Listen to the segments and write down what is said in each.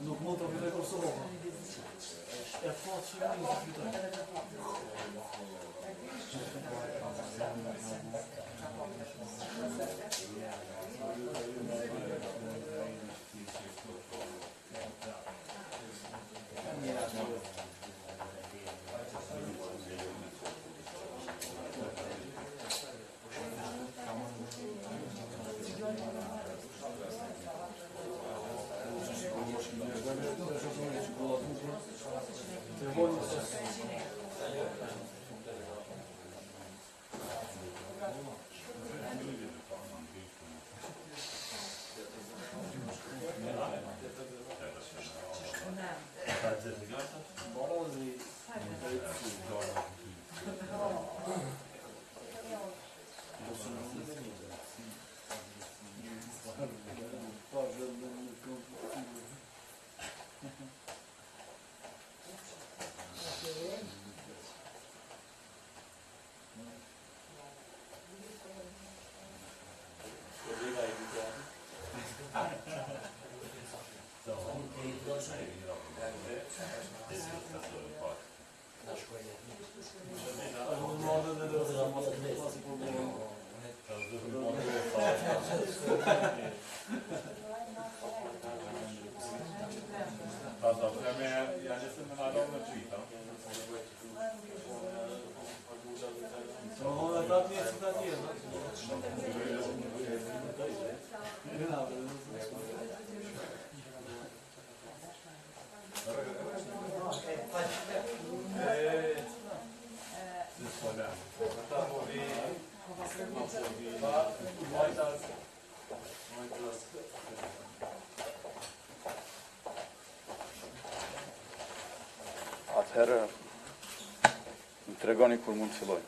Nuk mund të vjene Kosovë. E fatë që një të fitoj. Atëherë, më tregoni kur mund të filloj.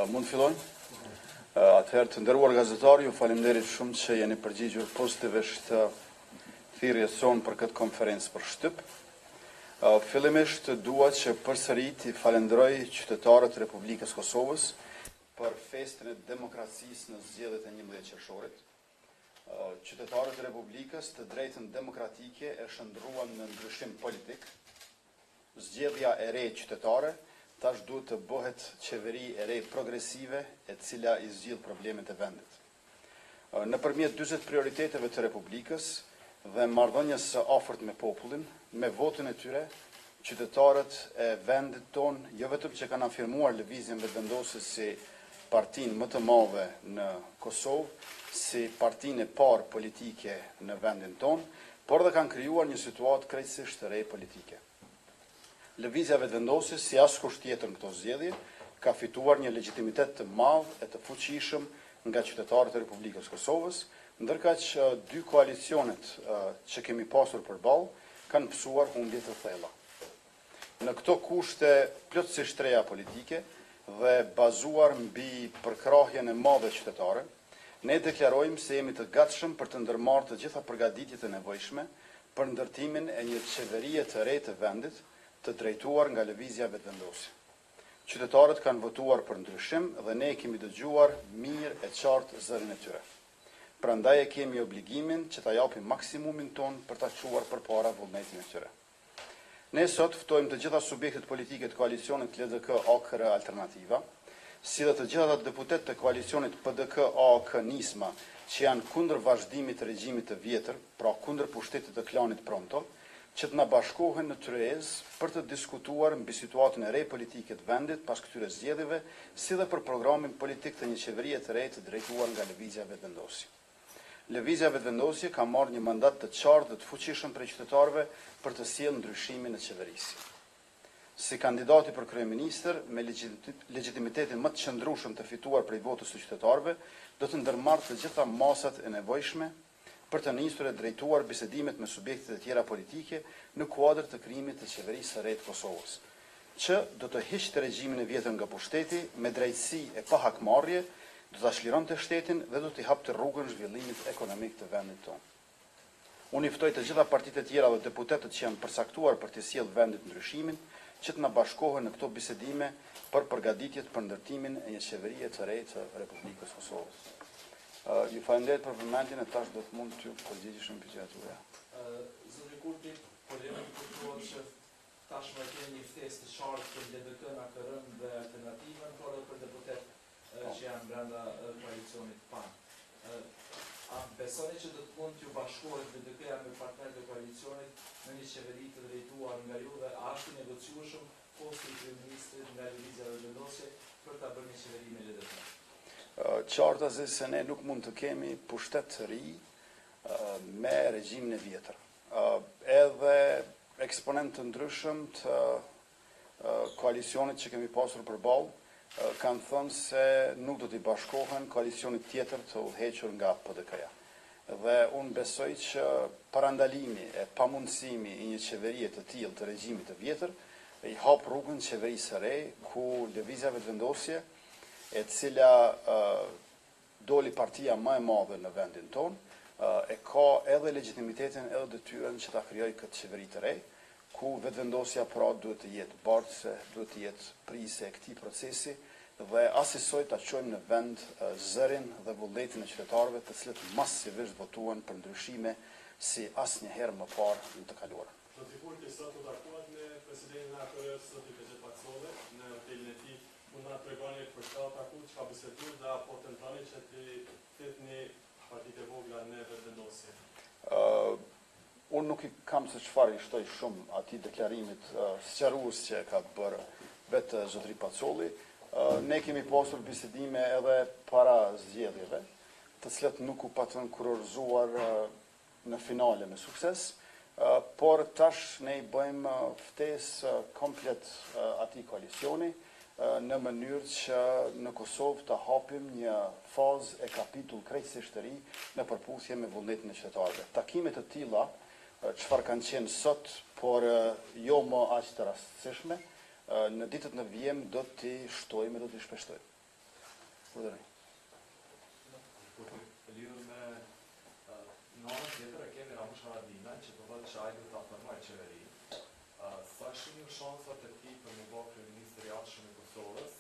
Mund të filloj? Atëherë të nderuar gazetarë, ju faleminderit shumë që jeni përgjigjur pozitivisht thirrjes sonë për këtë konferencë për Shtyp. Fillimisht dua që përsëri të falenderoj qytetarët e Republikës Kosovës për festën e demokracisë në zgjedhjet e 11 qershorit. Qytetarët e Republikës të drejtën demokratike e shndruan në ndryshim politik. Zgjedhja e re qytetare tash duhet të bëhet qeveri e re progresive e cila i zgjidh problemet e vendit. Nëpërmjet 40 prioriteteve të Republikës dhe marrëdhënies së afërt me popullin, me votën e tyre, qytetarët e vendit ton jo vetëm që kanë afirmuar lëvizjen vetëvendose si partinë më të madhe në Kosovë, si partinë e parë politike në vendin ton, por dhe kanë krijuar një situatë krejtësisht të re politike. Lëvizja vetëvendose, si askush tjetër në këto zgjedhje, ka fituar një legjitimitet të madh e të fuqishëm nga qytetarët e Republikës Kosovës, ndërkaq që dy koalicionet që kemi pasur përballë kanë pësuar humbje të thella. Në këto kushte plotësisht reja politike dhe bazuar mbi përkrahjen e madhe qytetare, ne deklarojmë se jemi të gatshëm për të ndërmarrë të gjitha përgatitjet e nevojshme për ndërtimin e një qeverie të re të vendit, të drejtuar nga lëvizja vetëvendose. Qytetarët kanë votuar për ndryshim dhe ne kemi dëgjuar mirë e qartë zërin e tyre. Prandaj e kemi obligimin që ta japim maksimumin ton për ta çuar përpara vullnetin e tyre. Ne sot ftojmë të gjitha subjektet politike të koalicionit LDK-AKR Alternativa, si dhe të gjitha deputet të koalicionit PDK-AKK Nisma, që janë kundër vazhdimit të regjimit të vjetër, pra kundër pushtetit të klanit Pronto, që të na bashkohen në Tryezë për të diskutuar mbi situatën e re politike të vendit pas këtyre zgjedhjeve, si dhe për programin politik të një qeverie të re të drejtuar nga lëvizja vetëvendose. Lëvizja Vetëvendosje ka marrë një mandat të qartë dhe të fuqishëm prej qytetarëve për të sjellë ndryshimin në qeverisje. Si kandidati për kryeministër me legitimitetin më të qëndrueshëm të fituar prej votës së qytetarëve, do të ndërmarrë të gjitha masat e nevojshme për të nisur e drejtuar bisedimet me subjektet e tjera politike në kuadër të krijimit të qeverisë së re të Kosovës, që do të hiqte regjimin e vjetër nga pushteti me drejtësi e pa hakmarrje, do ta çlironte shtetin dhe do t'i hapte rrugën zhvillimit ekonomik të vendit tonë. Unë i ftoj të gjitha partitë e tjera dhe deputetët që janë përcaktuar për të sjellë vendit ndryshimin, që të na bashkohen në këto bisedime për përgatitjet për ndërtimin e një qeverie të re të Republikës Kosovës. Ju falenderoj për vëmendjen e tash do të mund t'ju përgjigjeshëm pyetjet tuaja. Zoti Kurti, polemik kuptohet që tashmë kemi një ftesë të qartë për LDK-n, AKR-n dhe alternativën, por edhe për deputet që janë brenda koalicionit PAN. A besoni që do të mund t'ju bashkohet LDK-ja me partnerët e koalicionit në një qeveri të drejtuar nga ju dhe a është i negociueshëm posti i kryeministrit nga lëvizja Vetëvendosje për ta bërë një qeveri me LDK? Qarta se ne nuk mund të kemi pushtet të ri me regjimin e vjetër. Edhe eksponentë të ndryshëm të koalicionit që kemi pasur përballë kanë thënë se nuk do t'i bashkohen koalicionit tjetër të udhëhequr nga PDK-ja. Dhe unë besoj që parandalimi e pamundësimi i një qeverie të tillë të regjimit të vjetër i hap rrugën qeverisë së re ku lëvizja Vetëvendosje, e cila doli partia më e madhe në vendin tonë, e ka edhe legitimitetin edhe detyrën që ta krijojë këtë qeveri të re, ku Vetëvendosja pra duhet të jetë bartëse, duhet të jetë prise e këtij procesi dhe asisoj ta çojmë në vend zërin dhe vullnetin e qytetarëve të cilët masivisht votuan për ndryshime si asnjëherë më parë në të kaluarën. Zoti Kurti sot u takuat me presidentin e AKR-s Zoti Recep Paçolli në hotelin e tij. Mund na tregoni për çfarë taku, çka biseduar dhe apo tentoni që të fitni partitë e vogla në Vetëvendosje? Unë nuk i kam se çfarë i shtoj shumë atij deklarimit sqarues që ka bërë vetë zotëri Paçolli. Ne kemi pasur bisedime edhe para zgjedhjeve, të cilat nuk u patën kurorzuar në finale me sukses, por tash ne i bëjmë ftesë komplet atij koalicioni në mënyrë që në Kosovë të hapim një fazë e kapitull krejtësisht të ri në përputhje me vullnetin e qytetarëve. Takime të tilla, çfarë kanë qenë sot, por jo më aq të rastësishme, në ditët në vijim do t'i shtojmë, do t'i shpeshtojmë. Urdhëroj. Lidhur me në anën tjetër e kemi Ramush Haradinaj që po thotë që ai do ta formojë qeverinë. Sa shumë shansat e tij për të bërë kryeministër i ardhshëm i Kosovës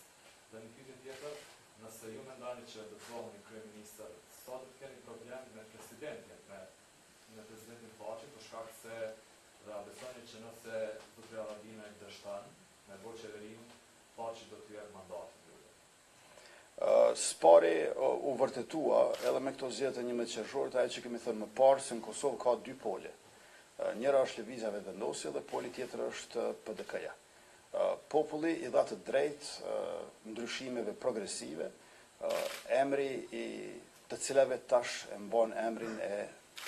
dhe në pyetje tjetër, nëse ju mendoni që do të bëheni kryeministër, sa do të keni problem me presidentin, me presidentin Paçi, për shkak se dhe a besoni që nëse zotëri Haradinaj dështon me bërë qeverinë, Paçi do t'ju jap mandatin? Spari u vërtetua edhe me këto zgjedhje të 11 qershorit, ajo që kemi thënë më parë se në Kosovë ka dy pole. Njëra është lëvizja Vetëvendosje dhe poli tjetër është PDK-ja. Populli i dha të drejtë ndryshimeve progresive, emri i të cilave tash e mban emrin e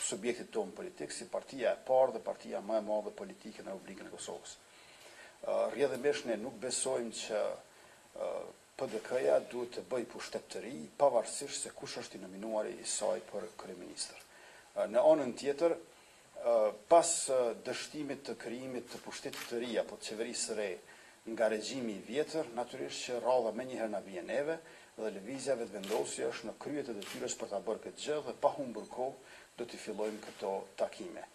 subjektit tonë politik si partia e parë dhe partia më e madhe politike në Republikën e Kosovës. Rrjedhimisht ne nuk besojmë që PDK-ja duhet të bëj pushtet të ri, pavarësisht se kush është i nominuari i saj për kryeministër. Në anën tjetër, pas dështimit të krijimit të pushtetit të ri apo të qeverisë së re nga regjimi i vjetër, natyrisht që radha menjëherë na vjen neve dhe lëvizja Vetëvendosje është në krye të detyrës për ta bërë këtë gjë dhe pa humbur kohë do të fillojmë këto takime.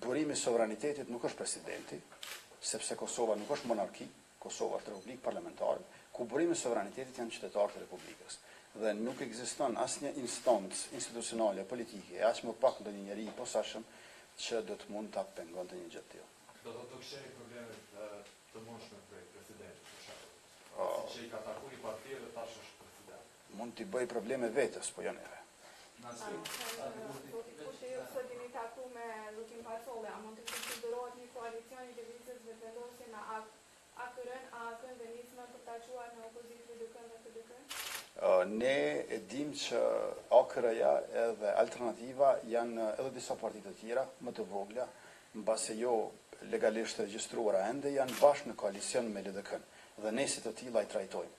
Burimi i sovranitetit nuk është presidenti, sepse Kosova nuk është monarki. Kosova është republikë parlamentare, ku burimi i sovranitetit janë qytetarët e Republikës. Dhe nuk ekziston asnjë instancë institucionale politike, aq më pak ndonjë njeri i posaçëm që do të mund ta pengonte një gjë të tillë. Do të kishte probleme të mundshme për presidentin, për shembull. Si që i ka takuar i partia dhe tash është president. Mund t'i bëj probleme vetes, po jo neve. Kurti ju sot jeni taku me zotin Paçolli, a mund të konsiderohet një koalicion i lëvizjes Vetëvendosje me AKR-n, a AKR-n dhe nismë për ta quar në opozitë PDK-n dhe PDK-n? Ne e dim që AKR-ja edhe Alternativa janë edhe disa partitë të tjera, më të vogla, mbase jo legalisht regjistruara ende, janë bashkë në koalicion me LDK-n. Dhe ne si të tilla i trajtojmë.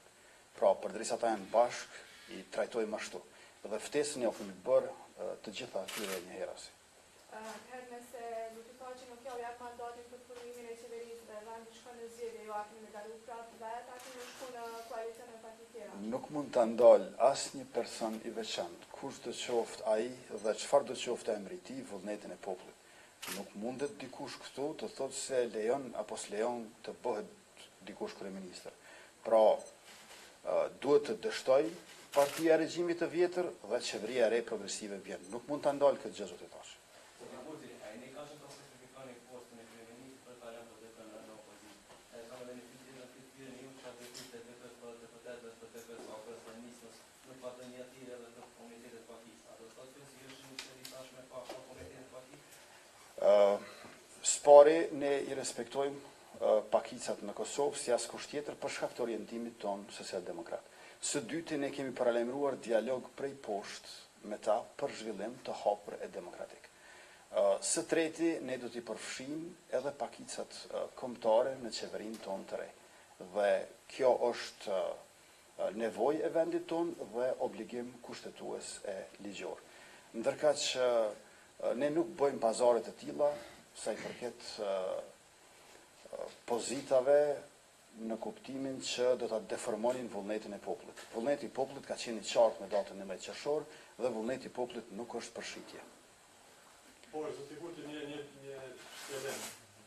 Pra, përderisa ata janë bashkë, i trajtojmë ashtu. Dhe ftesën ja u kemi bërë të gjitha atyre një herasi. Herë nëse nuk i thonë që nuk jau jap mandatin për formimin e qeverisë dhe vendi shkon në zgjedhje, ju a keni ndaluar prapë vetë, a keni shku në koalicion me parti tjera? Nuk mund ta ndal asnjë person i veçantë, kush do qoftë ai dhe çfarë do qoftë emri i tij, vullnetin e popullit. Nuk mundet dikush këtu të thotë se lejon apo s'lejon të bëhet dikush kryeministër. Pra, duhet të dështoj partia e regjimit të vjetër dhe qeveria e re progresive vjen. Nuk mund ta ndal këtë gjë zotë tash. Spari ne i respektojmë pakicat në Kosovë si askush tjetër për shkak të orientimit ton social-demokrat. Së dyti ne kemi paralajmëruar dialog prej poshtë me ta për zhvillim të hapur e demokratik. Së treti ne do t'i përfshijmë edhe pakicat kombëtare në qeverinë tonë të re. Dhe kjo është nevojë e vendit tonë dhe obligim kushtetues e ligjor. Ndërkaq që ne nuk bëjmë pazare të tilla sa i përket pozitave në kuptimin që do ta deformonin vullnetin e popullit. Vullneti i popullit ka qenë i qartë me datën 11 qershor dhe vullneti i popullit nuk është përshitje. Por, zotë i kurti një shkelem.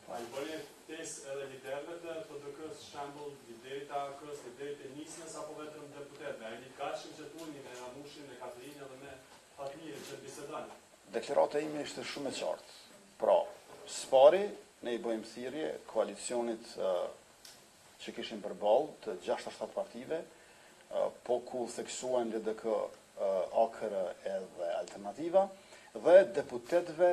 A i bëni ftesë edhe liderëve të PDK-s, shembull, liderit e AK-s, liderit e Nismës apo vetëm deputetëve? A i gatshëm që tuni me Ramushin, me Katrinën edhe me Fatmirin që bisedani? Deklarata ime ishte shumë e qartë. Pra, spari ne i bëjmë thirrje koalicionit që kishin përballë të 6-7 partive, po ku theksuan LDK, AKR edhe Alternativa, dhe deputetëve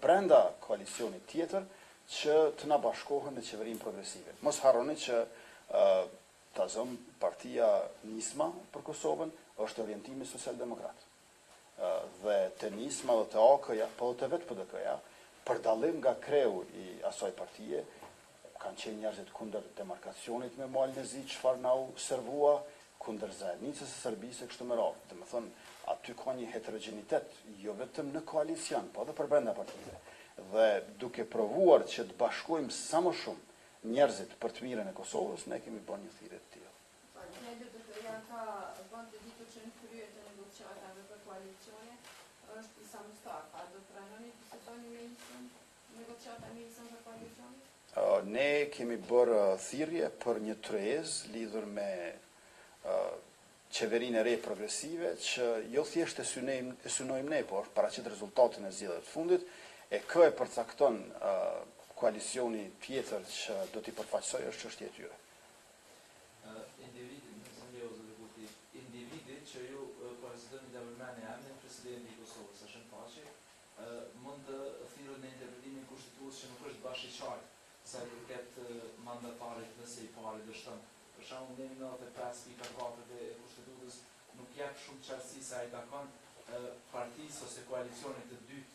brenda koalicionit tjetër që të na bashkohen në qeverinë progresive. Mos harroni që tazëm partia Nisma për Kosovën është orientimi social-demokrat. Dhe të Nisma dhe të AK-ja, po dhe të vetë PDK-ja, për dallim nga kreu i asaj partije, kanë qenë njerëzit kundër demarkacionit me malë në zi, çfarë na u servua, kundër zajednicës së Serbisë e kështu me radhë. Dhe më thënë, aty ka një heterogenitet, jo vetëm në koalicion, po edhe për brenda partive. Dhe duke provuar që të bashkojmë sa më shumë njerëzit për të mirën e Kosovës, ne kemi bërë një thirrje të tillë. Ne janë ka vend të ditur që në krye të negociatave për koalicione është Isa Mustafa. A do të pranoni të fitoni me Isën negociata me Isën për koalicione? Ne kemi bërë thirrje për një tryezë lidhur me qeverinë e re progresive që jo thjesht e synojmë ne, por paraqit rezultatin e zgjedhjeve të fundit, e kë e përcakton koalicioni tjetër që do t'i përfaqësojë është çështja e tyre. Individi që ju konsideroni dhe përmeni emrin presidenti i Kosovës, është në faqe, mund të thirrët në interpretimin kushtetues që nuk është bashkë i qartë sa i përket mandatarit nëse i pari dështon. Për shembull, në 95.4 e kushtetutës nuk jep shumë qartësi sa i takon partisë ose koalicionit të dytë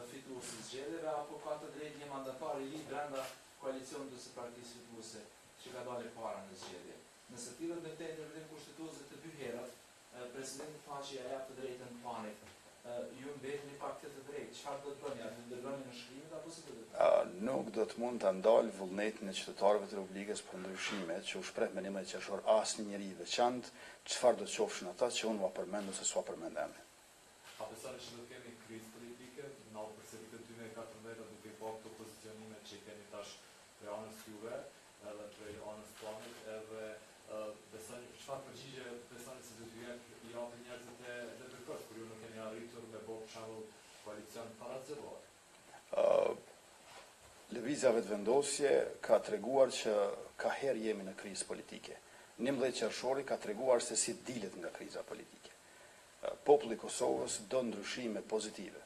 fituesi zgjedhjeve, apo ka të drejtë një mandatar i lidh brenda koalicionit ose partisë fituese që ka dalë para në zgjedhje. Nëse thirrët në këtë interpretim kushtetues të dy herat, presidenti faqe ja jap të drejtën planit. Ju mbetni pak të drejtë, çfarë do të bëni? A do të dërgoni në shkrim apo si do të bëni? Nuk do të mund ta ndal vullnetin e qytetarëve të Republikës për ndryshime që u shpreh me 11 qershor asnjë njeri i veçantë, çfarë do të qofshin ata që unë ua përmend ose s'ua përmend emrin. A besoni që do të kemi krizë politike në përsëritjen e 2014 duke bërë këto pozicionime që keni tash për anës juve edhe për anës planit, edhe besoni çfarë përgjigje besoni se do t'ju japin njerëzit e DPK-s, kur ju nuk keni arritur me bërë për shembull koalicion para zgjedhjeve? Lëvizja vetëvendosje ka treguar që ka herë jemi në krizë politike. 11 qershori ka treguar se si dilet nga kriza politike. Populli i Kosovës do ndryshime pozitive,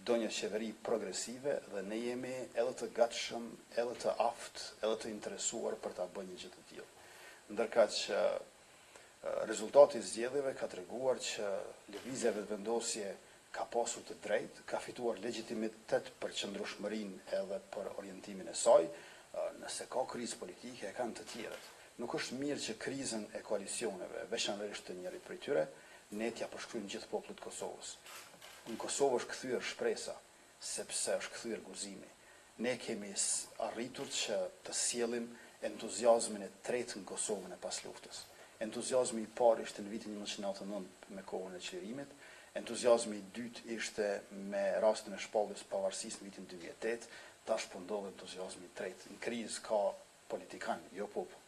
do një qeveri progresive dhe ne jemi edhe të gatshëm, edhe të aftë, edhe të interesuar për ta bërë një gjë të tillë. Ndërkaq që Rezultati i zgjedhjeve ka treguar që lëvizja e vetëvendosje ka pasur të drejtë, ka fituar legjitimitet për qëndrueshmërinë edhe për orientimin e saj. Nëse ka krizë politike, e kanë të tjerët. Nuk është mirë që krizën e koalicioneve, veçanërisht të njërit prej tyre, ne t'ja përshkruajmë gjithë popullit të Kosovës. Në Kosovë është kthyer shpresa, sepse është kthyer guzimi. Ne kemi arritur që të sjellim entuziazmin e tretë në Kosovën e pas luftës. Entuziazmi i parë ishte në vitin 1999 me kohën e çlirimit, entuziazmi i dytë ishte me rastin e shpalljes pavarësisë në vitin 2008, tash po ndodh entuziazmi i tretë. Në krizë ka politikan, jo popull.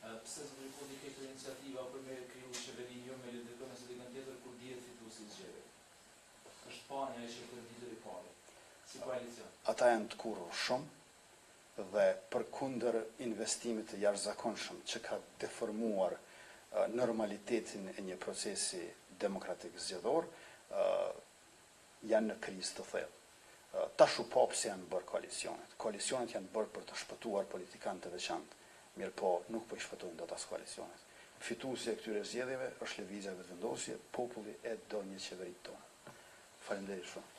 Pse zotëri Kurti ke këtë iniciativa për me kriju qeveri jo me LDK nëse dikën tjetër kur dihet fituesi i zgjedhjeve? Është panja e shërbimit i parë. Si koalicion. Ata janë të kurrur shumë dhe përkundër investimit të jashtëzakonshëm që ka deformuar normalitetin e një procesi demokratik zgjedhor, janë në krizë të thellë. Tash u pse janë bërë koalicionet. Koalicionet janë bërë për të shpëtuar politikanë të veçantë, mirë po nuk po i shpëtojnë dot as koalicionet. Fituesi e këtyre zgjedhjeve është lëvizja e vetëvendosje, populli e do një qeveri tonë. Faleminderit shumë.